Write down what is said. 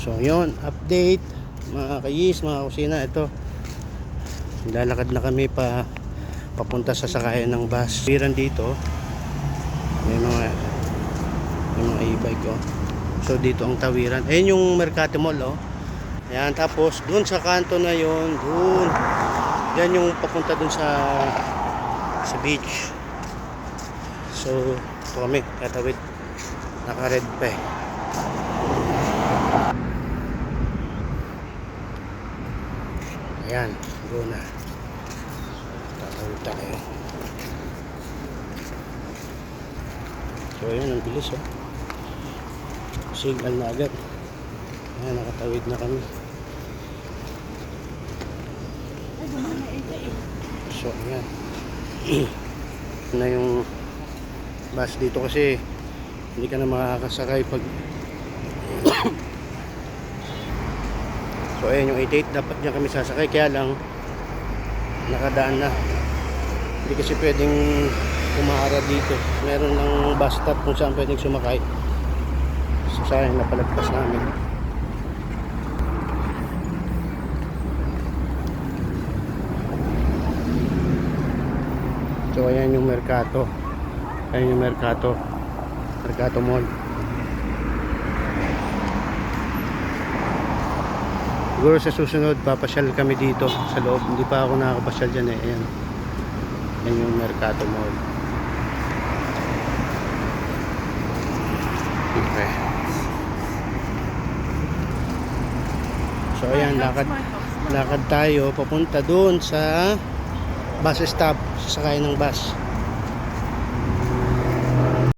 So yun, update mga kayis, mga kusina. Ito, lalakad na kami papunta sa sakayan ng bus. Piran dito, may mga e-bike, oh. So dito ang tawiran. Ayun yung Mercate Mall, oh. Ayan, tapos dun sa kanto na yun, dun, yan yung papunta dun sa beach. So ito kami, tatawid, naka red pa eh. Ayan, go na. Tatawid tayo. So ayan, ang bilis, oh. Signal na agad. Ayan, nakatawid na kami. So ayan. Na yung bus dito kasi hindi ka na makakasakay pag so ayan yung 88, dapat dyan kami sasakay, kaya lang nakadaan na, hindi kasi pwedeng umaara dito, meron ng bus stop kung saan pwedeng sumakay. So sayang, napalagpas namin. So ayan yung Mercato, ayan yung Mercato Mall. Siguro sa susunod papasyal kami dito sa loob, hindi pa ako nakakapasyal dyan eh. Ayan, ayan yung Mercato Mall. Okay. So ayan, lakad tayo papunta doon sa bus stop, sasakay ng bus.